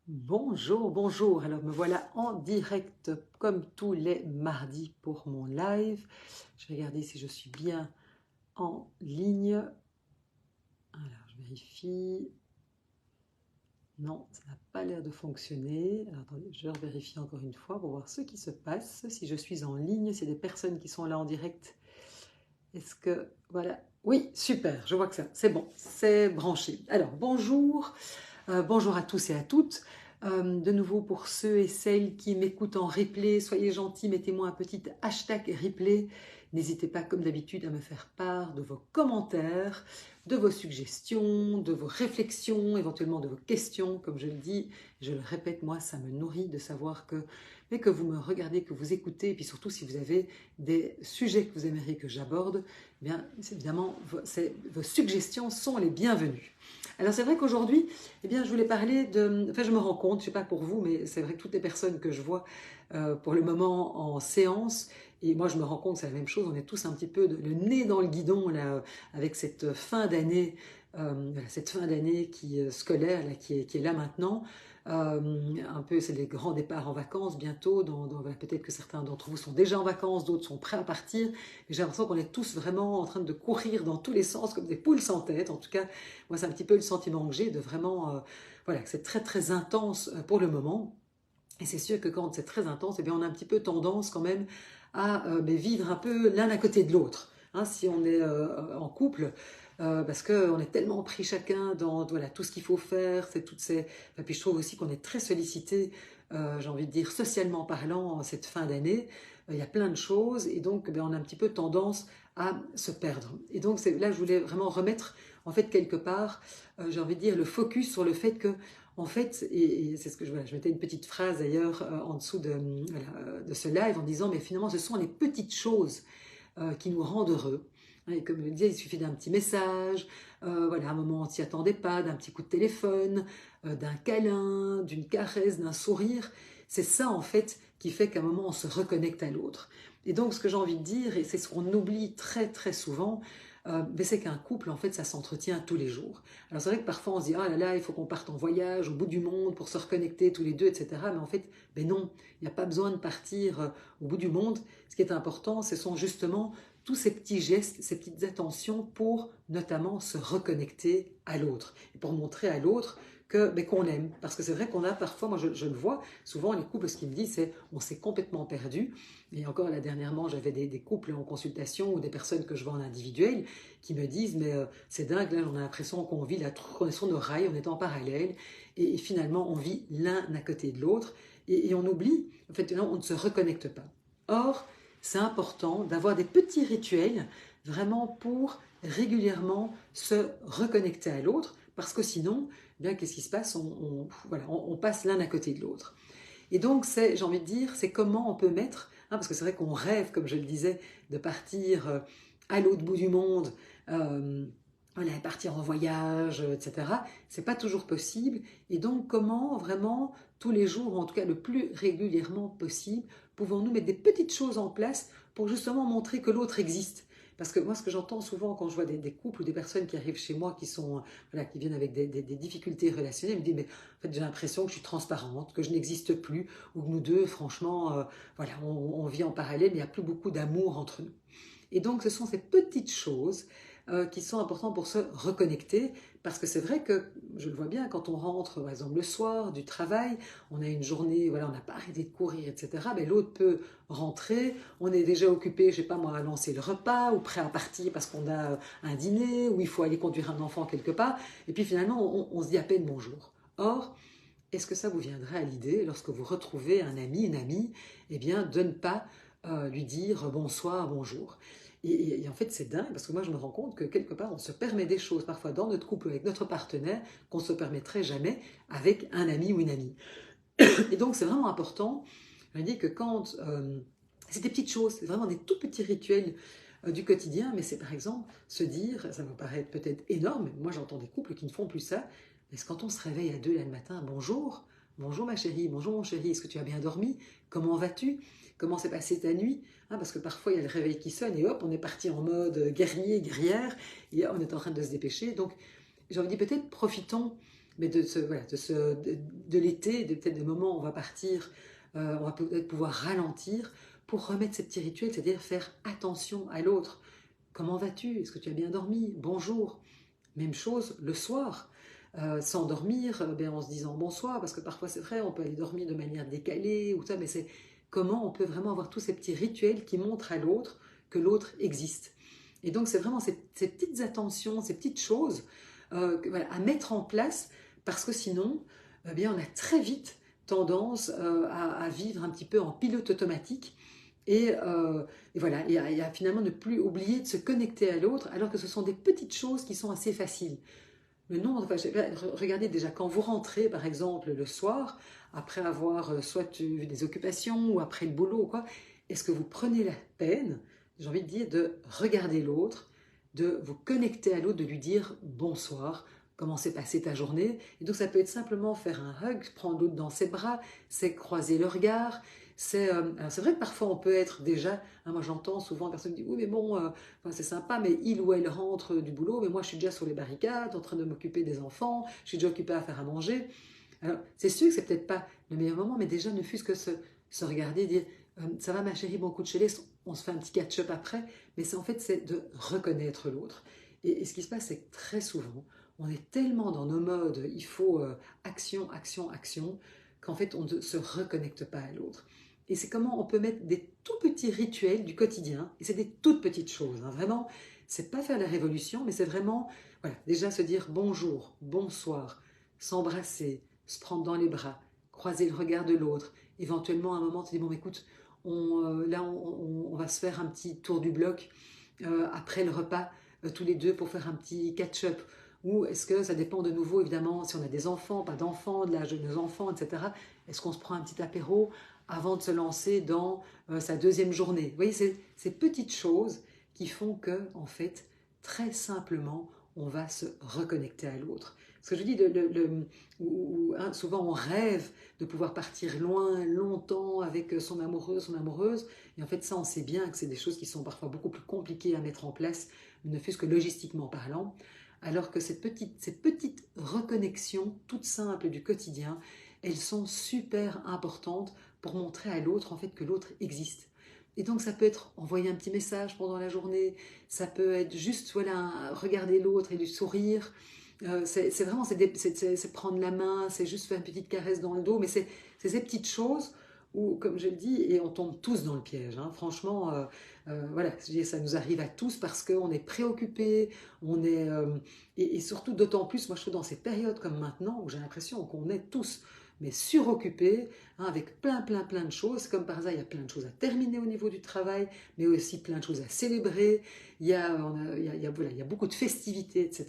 Bonjour, bonjour. Alors me voilà en direct comme tous les mardis pour mon live. Je vais regarder si je suis bien en ligne. Alors je vérifie. Non, ça n'a pas l'air de fonctionner. Alors attendez, je vérifie encore une fois pour voir ce qui se passe. Si je suis en ligne, s'il y a des personnes qui sont là en direct. Est-ce que... Voilà. Oui, super, je vois que ça, c'est bon, c'est branché. Alors bonjour. Bonjour à tous et à toutes. De nouveau pour ceux et celles qui m'écoutent en replay, soyez gentils, mettez-moi un petit hashtag replay. N'hésitez pas comme d'habitude à me faire part de vos commentaires, de vos suggestions, de vos réflexions, éventuellement de vos questions. Comme je le dis, je le répète, moi ça me nourrit de savoir que vous me regardez, que vous écoutez, et puis surtout si vous avez des sujets que vous aimeriez que j'aborde, eh bien évidemment vos suggestions sont les bienvenues. Alors c'est vrai qu'aujourd'hui, eh bien, je voulais parler de... Enfin, je me rends compte, je ne sais pas pour vous, mais c'est vrai que toutes les personnes que je vois pour le moment en séance, et moi je me rends compte, c'est la même chose, on est tous un petit peu le nez dans le guidon là, avec cette fin d'année, scolaire là, qui est là maintenant. Un peu, c'est les grands départs en vacances bientôt. Voilà, peut-être que certains d'entre vous sont déjà en vacances, d'autres sont prêts à partir. Mais j'ai l'impression qu'on est tous vraiment en train de courir dans tous les sens comme des poules sans tête. En tout cas, moi, c'est un petit peu le sentiment que j'ai de vraiment, voilà, que c'est très très intense pour le moment. Et c'est sûr que quand c'est très intense, eh bien, on a un petit peu tendance quand même à vivre un peu l'un à côté de l'autre. Hein, si on est en couple, parce qu'on est tellement pris chacun dans voilà, tout ce qu'il faut faire, c'est toutes ces... Et puis je trouve aussi qu'on est très sollicité, j'ai envie de dire socialement parlant, en cette fin d'année. Il y a plein de choses et donc on a un petit peu tendance à se perdre. Et donc là, je voulais vraiment remettre en fait quelque part, j'ai envie de dire, le focus sur le fait que en fait, et c'est ce que je mettais une petite phrase d'ailleurs en dessous de ce live en disant, mais finalement, ce sont les petites choses qui nous rendent heureux. Et comme je le disais, il suffit d'un petit message, voilà, un moment où on ne s'y attendait pas, d'un petit coup de téléphone, d'un câlin, d'une caresse, d'un sourire. C'est ça, en fait, qui fait qu'à un moment, on se reconnecte à l'autre. Et donc, ce que j'ai envie de dire, et c'est ce qu'on oublie très, très souvent, c'est qu'un couple, en fait, ça s'entretient tous les jours. Alors, c'est vrai que parfois, on se dit, ah là là, il faut qu'on parte en voyage au bout du monde pour se reconnecter tous les deux, etc. Mais en fait, non, il n'y a pas besoin de partir au bout du monde. Ce qui est important, ce sont justement tous ces petits gestes, ces petites attentions pour notamment se reconnecter à l'autre et pour montrer à l'autre qu'on aime. Parce que c'est vrai qu'on a parfois, moi je le vois, souvent les couples, ce qu'ils me disent, c'est on s'est complètement perdu. Et encore là dernièrement, j'avais des couples en consultation ou des personnes que je vois en individuel qui me disent, mais c'est dingue, là on a l'impression qu'on vit qu'on est sur nos rails, on est en parallèle, et finalement on vit l'un à côté de l'autre, et on oublie, en fait, là, on ne se reconnecte pas. Or, c'est important d'avoir des petits rituels vraiment pour régulièrement se reconnecter à l'autre, parce que sinon, eh bien, qu'est-ce qui se passe voilà, on passe l'un à côté de l'autre. Et donc, j'ai envie de dire, c'est comment on peut mettre, hein, parce que c'est vrai qu'on rêve, comme je le disais, de partir à l'autre bout du monde, euh, voilà, partir en voyage, etc. C'est pas toujours possible. Et donc, comment vraiment, tous les jours, ou en tout cas le plus régulièrement possible, pouvons-nous mettre des petites choses en place pour justement montrer que l'autre existe. Parce que moi, ce que j'entends souvent quand je vois des couples ou des personnes qui arrivent chez moi, voilà, qui viennent avec des difficultés relationnelles, ils me disent, mais en fait, j'ai l'impression que je suis transparente, que je n'existe plus, ou que nous deux, franchement, voilà, on vit en parallèle, il n'y a plus beaucoup d'amour entre nous. Et donc, ce sont ces petites choses qui sont importantes pour se reconnecter, parce que c'est vrai que, je le vois bien, quand on rentre, par exemple, le soir du travail, on a une journée, voilà, on n'a pas arrêté de courir, etc., mais l'autre peut rentrer, on est déjà occupé, je sais pas moi, à lancer le repas, ou prêt à partir parce qu'on a un dîner, ou il faut aller conduire un enfant quelque part, et puis finalement, on se dit à peine bonjour. Or, est-ce que ça vous viendrait à l'idée, lorsque vous retrouvez un ami, une amie, eh bien, de ne pas lui dire bonsoir, bonjour. Et en fait, c'est dingue, parce que moi, je me rends compte que quelque part, on se permet des choses, parfois dans notre couple, avec notre partenaire, qu'on ne se permettrait jamais avec un ami ou une amie. Et donc, c'est vraiment important, je me dis que quand... c'est des petites choses, c'est vraiment des tout petits rituels du quotidien, mais c'est par exemple se dire, ça me paraît peut-être énorme, moi j'entends des couples qui ne font plus ça, mais c'est quand on se réveille à deux là le matin, bonjour, bonjour ma chérie, bonjour mon chéri, est-ce que tu as bien dormi? Comment vas-tu? Comment s'est passée ta nuit? Hein, parce que parfois il y a le réveil qui sonne et hop, on est parti en mode guerrier, guerrière, et on est en train de se dépêcher. Donc j'ai envie de dire peut-être profitons, mais de l'été, peut-être des moments où on va partir, on va peut-être pouvoir ralentir pour remettre ces petits rituels, c'est-à-dire faire attention à l'autre. Comment vas-tu? Est-ce que tu as bien dormi? Bonjour. Même chose le soir. S'endormir en se disant bonsoir, parce que parfois c'est vrai, on peut aller dormir de manière décalée ou ça, mais c'est comment on peut vraiment avoir tous ces petits rituels qui montrent à l'autre que l'autre existe. Et donc c'est vraiment ces petites attentions, ces petites choses voilà, à mettre en place, parce que sinon, on a très vite tendance à vivre un petit peu en pilote automatique et voilà, et à finalement ne plus oublier de se connecter à l'autre, alors que ce sont des petites choses qui sont assez faciles. Le nombre, enfin, regardez déjà quand vous rentrez, par exemple, le soir, après avoir soit eu des occupations ou après le boulot, quoi, est-ce que vous prenez la peine, j'ai envie de dire, de regarder l'autre, de vous connecter à l'autre, de lui dire bonsoir, comment s'est passée ta journée? Et donc ça peut être simplement faire un hug, prendre l'autre dans ses bras, c'est croiser le regard. C'est vrai que parfois on peut être déjà, hein, moi j'entends souvent personne qui dit oui mais bon, enfin, c'est sympa, mais il ou elle rentre du boulot, mais moi je suis déjà sur les barricades en train de m'occuper des enfants, je suis déjà occupée à faire à manger. Alors c'est sûr que c'est peut-être pas le meilleur moment, mais déjà ne fût-ce que se regarder, dire ça va ma chérie, bon coup de chez on se fait un petit catch-up après, mais c'est en fait c'est de reconnaître l'autre. Et ce qui se passe, c'est que très souvent, on est tellement dans nos modes, il faut action, action, action, qu'en fait on ne se reconnecte pas à l'autre. Et c'est comment on peut mettre des tout petits rituels du quotidien, et c'est des toutes petites choses, hein, vraiment, c'est pas faire la révolution, mais c'est vraiment, voilà, déjà se dire bonjour, bonsoir, s'embrasser, se prendre dans les bras, croiser le regard de l'autre, éventuellement à un moment, tu dis bon écoute, on va se faire un petit tour du bloc après le repas, tous les deux pour faire un petit catch-up. Ou est-ce que ça dépend de nouveau, évidemment, si on a des enfants, pas d'enfants, de l'âge de nos enfants, etc. Est-ce qu'on se prend un petit apéro avant de se lancer dans sa deuxième journée? Vous voyez, c'est ces petites choses qui font que, en fait, très simplement, on va se reconnecter à l'autre. Ce que je dis, hein, souvent on rêve de pouvoir partir loin, longtemps avec son amoureux, son amoureuse, et en fait ça on sait bien que c'est des choses qui sont parfois beaucoup plus compliquées à mettre en place, ne fût-ce que logistiquement parlant, alors que ces petites reconnexions toutes simples du quotidien, elles sont super importantes pour montrer à l'autre en fait que l'autre existe. Et donc ça peut être envoyer un petit message pendant la journée, ça peut être juste voilà, regarder l'autre et lui sourire. C'est vraiment c'est prendre la main, c'est juste faire une petite caresse dans le dos, mais c'est ces petites choses où, comme je le dis, et on tombe tous dans le piège. Hein. Franchement, voilà, ça nous arrive à tous parce qu'on est préoccupé, on est et surtout d'autant plus, moi je trouve dans ces périodes comme maintenant où j'ai l'impression qu'on est tous mais suroccupés, hein, avec plein de choses. Comme par hasard, il y a plein de choses à terminer au niveau du travail, mais aussi plein de choses à célébrer. Voilà, il y a beaucoup de festivités, etc.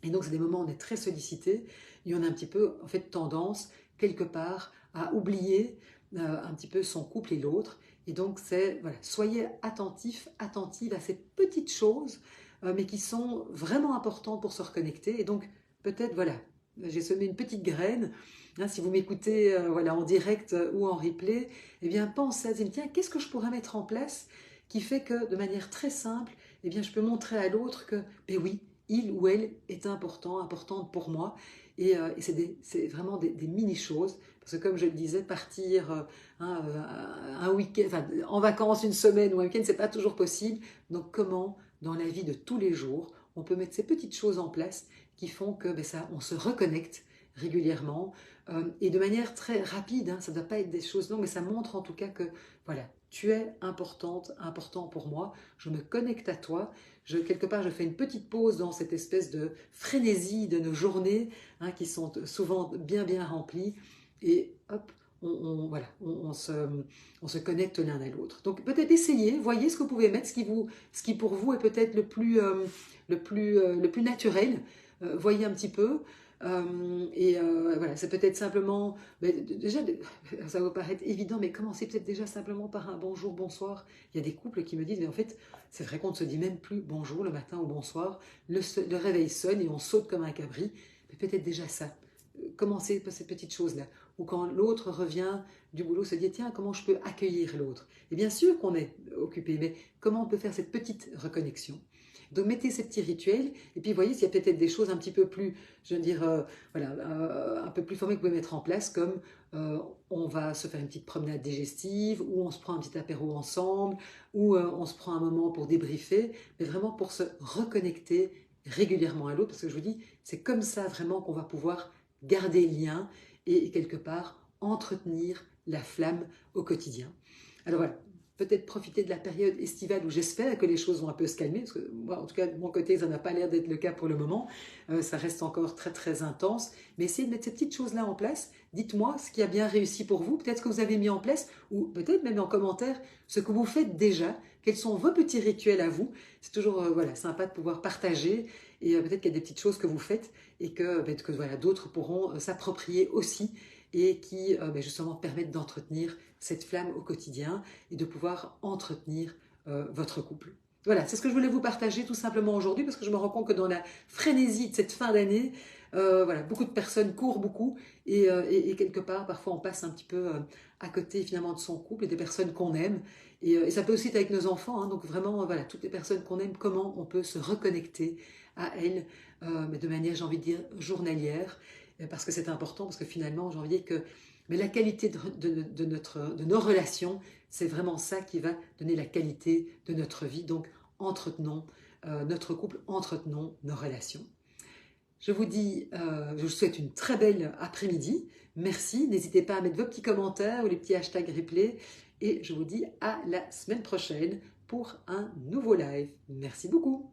Et donc, c'est des moments où on est très sollicité et on a un petit peu, en fait, tendance, quelque part, à oublier un petit peu son couple et l'autre. Et donc, voilà, soyez attentifs, attentives à ces petites choses, mais qui sont vraiment importantes pour se reconnecter. Et donc, peut-être, voilà, j'ai semé une petite graine. Hein, si vous m'écoutez voilà, en direct ou en replay, eh bien, pensez à dire, tiens, qu'est-ce que je pourrais mettre en place qui fait que, de manière très simple, eh bien, je peux montrer à l'autre que, ben oui, il ou elle est importante pour moi. Et c'est vraiment des mini-choses. Parce que comme je le disais, partir hein, un week-end, enfin, en vacances une semaine ou un week-end, c'est pas toujours possible. Donc comment, dans la vie de tous les jours, on peut mettre ces petites choses en place qui font que on se reconnecte régulièrement et de manière très rapide. Hein, ça ne doit pas être des choses longues, mais ça montre en tout cas que voilà, tu es important pour moi. Je me connecte à toi. Quelque part, je fais une petite pause dans cette espèce de frénésie de nos journées hein, qui sont souvent bien remplies. Et hop, voilà, on se connecte l'un à l'autre. Donc peut-être essayez, voyez ce que vous pouvez mettre, ce qui pour vous est peut-être le plus naturel. Voyez un petit peu. Voilà, c'est peut-être simplement, déjà, ça va vous paraître évident, mais commencez peut-être déjà simplement par un bonjour, bonsoir. Il y a des couples qui me disent, mais en fait, c'est vrai qu'on ne se dit même plus bonjour le matin ou bonsoir. Le réveil sonne et on saute comme un cabri. Mais peut-être déjà ça. Commencez par ces petites choses-là. Ou quand l'autre revient du boulot, se dit, tiens, comment je peux accueillir l'autre? Et bien sûr qu'on est occupé, mais comment on peut faire cette petite reconnexion? Donc mettez ces petits rituels et puis voyez s'il y a peut-être des choses un petit peu plus, je veux dire, voilà, un peu plus formées que vous pouvez mettre en place, comme on va se faire une petite promenade digestive, ou on se prend un petit apéro ensemble, ou on se prend un moment pour débriefer, mais vraiment pour se reconnecter régulièrement à l'autre, parce que je vous dis, c'est comme ça vraiment qu'on va pouvoir garder le lien et quelque part entretenir la flamme au quotidien. Alors voilà, peut-être profiter de la période estivale où j'espère que les choses vont un peu se calmer, parce que moi, en tout cas, de mon côté, ça n'a pas l'air d'être le cas pour le moment. Ça reste encore très, très intense. Mais essayez de mettre ces petites choses-là en place. Dites-moi ce qui a bien réussi pour vous, peut-être ce que vous avez mis en place, ou peut-être même en commentaire ce que vous faites déjà, quels sont vos petits rituels à vous. C'est toujours voilà, sympa de pouvoir partager, et peut-être qu'il y a des petites choses que vous faites et que voilà, d'autres pourront s'approprier aussi, et qui justement permettent d'entretenir cette flamme au quotidien et de pouvoir entretenir votre couple. Voilà, c'est ce que je voulais vous partager tout simplement aujourd'hui, parce que je me rends compte que dans la frénésie de cette fin d'année, voilà, beaucoup de personnes courent beaucoup et quelque part, parfois on passe un petit peu à côté finalement de son couple et des personnes qu'on aime. Et ça peut aussi être avec nos enfants, hein, donc vraiment, voilà, toutes les personnes qu'on aime, comment on peut se reconnecter à elles, mais de manière, j'ai envie de dire, journalière, parce que c'est important, parce que finalement, j'ai envie de dire que mais la qualité de nos relations, c'est vraiment ça qui va donner la qualité de notre vie. Donc, entretenons notre couple, entretenons nos relations. Je vous souhaite une très belle après-midi. Merci. N'hésitez pas à mettre vos petits commentaires ou les petits hashtags replay. Et je vous dis à la semaine prochaine pour un nouveau live. Merci beaucoup.